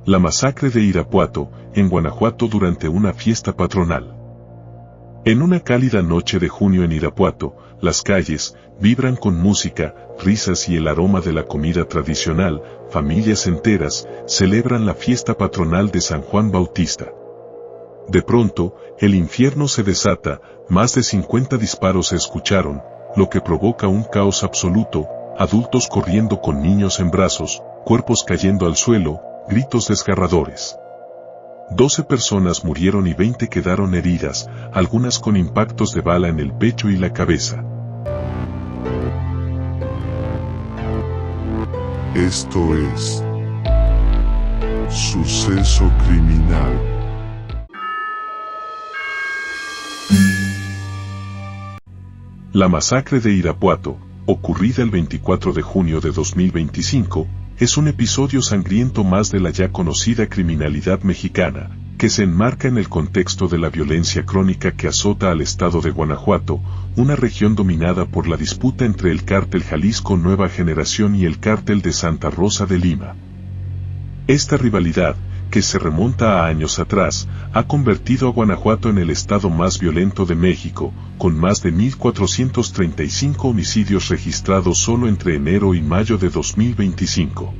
La masacre de Irapuato, en Guanajuato durante una fiesta patronal. En una cálida noche de junio en Irapuato, las calles vibran con música, risas y el aroma de la comida tradicional. Familias enteras celebran la fiesta patronal de San Juan Bautista. De pronto, el infierno se desata, más de 50 disparos se escucharon, lo que provoca un caos absoluto, adultos corriendo con niños en brazos, cuerpos cayendo al suelo, gritos desgarradores. 12 personas murieron y 20 quedaron heridas, algunas con impactos de bala en el pecho y la cabeza. Esto es Suceso Criminal. La masacre de Irapuato, ocurrida el 24 de junio de 2025, es un episodio sangriento más de la ya conocida criminalidad mexicana, que se enmarca en el contexto de la violencia crónica que azota al estado de Guanajuato, una región dominada por la disputa entre el cártel Jalisco Nueva Generación y el cártel de Santa Rosa de Lima. Esta rivalidad, que se remonta a años atrás, ha convertido a Guanajuato en el estado más violento de México, con más de 1.435 homicidios registrados solo entre enero y mayo de 2025.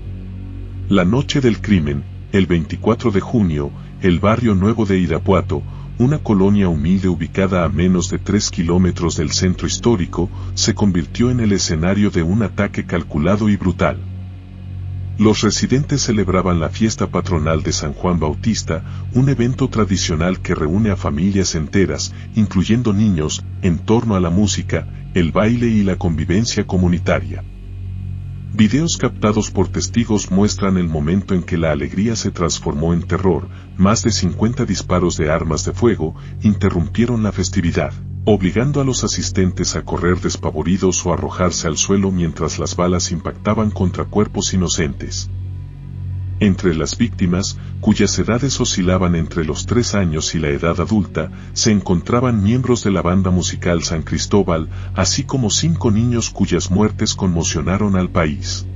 La noche del crimen, el 24 de junio, el barrio Nuevo de Irapuato, una colonia humilde ubicada a menos de 3 kilómetros del centro histórico, se convirtió en el escenario de un ataque calculado y brutal. Los residentes celebraban la fiesta patronal de San Juan Bautista, un evento tradicional que reúne a familias enteras, incluyendo niños, en torno a la música, el baile y la convivencia comunitaria. Videos captados por testigos muestran el momento en que la alegría se transformó en terror. Más de 50 disparos de armas de fuego interrumpieron la festividad, obligando a los asistentes a correr despavoridos o arrojarse al suelo mientras las balas impactaban contra cuerpos inocentes. Entre las víctimas, cuyas edades oscilaban entre los 3 años y la edad adulta, se encontraban miembros de la banda musical San Cristóbal, así como 5 niños cuyas muertes conmocionaron al país.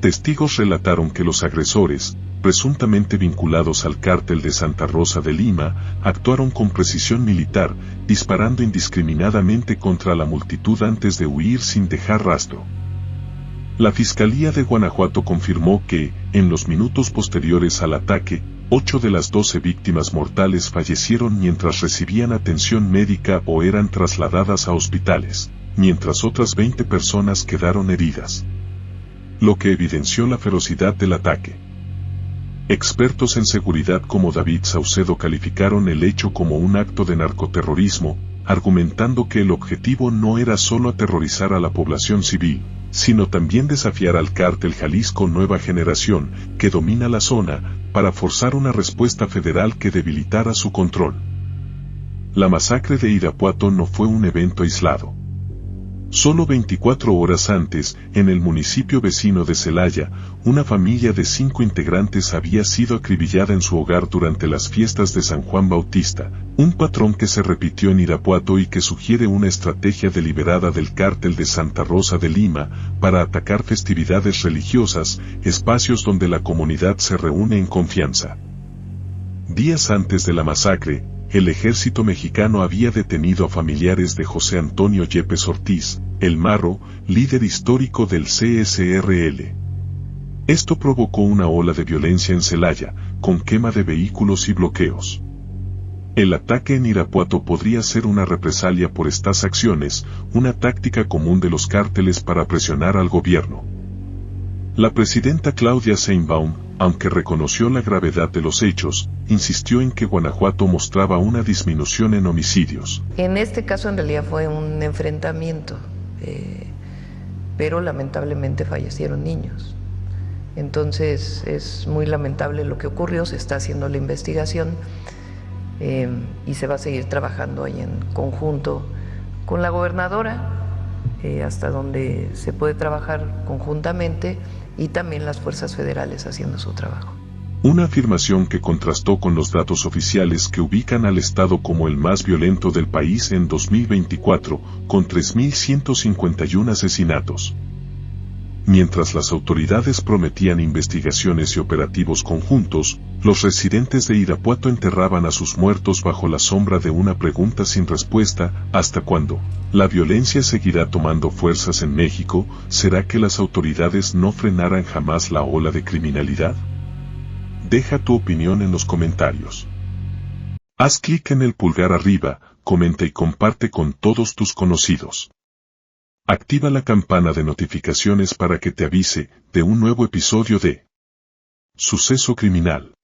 Testigos relataron que los agresores, presuntamente vinculados al cártel de Santa Rosa de Lima, actuaron con precisión militar, disparando indiscriminadamente contra la multitud antes de huir sin dejar rastro. La Fiscalía de Guanajuato confirmó que, en los minutos posteriores al ataque, 8 de las 12 víctimas mortales fallecieron mientras recibían atención médica o eran trasladadas a hospitales, mientras otras 20 personas quedaron heridas. Lo que evidenció la ferocidad del ataque. Expertos en seguridad como David Saucedo calificaron el hecho como un acto de narcoterrorismo, argumentando que el objetivo no era solo aterrorizar a la población civil, sino también desafiar al cártel Jalisco Nueva Generación, que domina la zona, para forzar una respuesta federal que debilitara su control. La masacre de Irapuato no fue un evento aislado. Solo 24 horas antes, en el municipio vecino de Celaya, una familia de 5 integrantes había sido acribillada en su hogar durante las fiestas de San Juan Bautista, un patrón que se repitió en Irapuato y que sugiere una estrategia deliberada del cártel de Santa Rosa de Lima para atacar festividades religiosas, espacios donde la comunidad se reúne en confianza. Días antes de la masacre, el ejército mexicano había detenido a familiares de José Antonio Yepes Ortiz, el Marro, líder histórico del CSRL. Esto provocó una ola de violencia en Celaya, con quema de vehículos y bloqueos. El ataque en Irapuato podría ser una represalia por estas acciones, una táctica común de los cárteles para presionar al gobierno. La presidenta Claudia Sheinbaum, aunque reconoció la gravedad de los hechos, insistió en que Guanajuato mostraba una disminución en homicidios. En este caso en realidad fue un enfrentamiento, pero lamentablemente fallecieron niños. Entonces es muy lamentable lo que ocurrió, se está haciendo la investigación y se va a seguir trabajando ahí en conjunto con la gobernadora, hasta donde se puede trabajar conjuntamente, y también las fuerzas federales haciendo su trabajo. Una afirmación que contrastó con los datos oficiales que ubican al Estado como el más violento del país en 2024, con 3.151 asesinatos. Mientras las autoridades prometían investigaciones y operativos conjuntos, los residentes de Irapuato enterraban a sus muertos bajo la sombra de una pregunta sin respuesta: ¿hasta cuándo? ¿La violencia seguirá tomando fuerzas en México? ¿Será que las autoridades no frenarán jamás la ola de criminalidad? Deja tu opinión en los comentarios. Haz clic en el pulgar arriba, comenta y comparte con todos tus conocidos. Activa la campana de notificaciones para que te avise de un nuevo episodio de Suceso Criminal.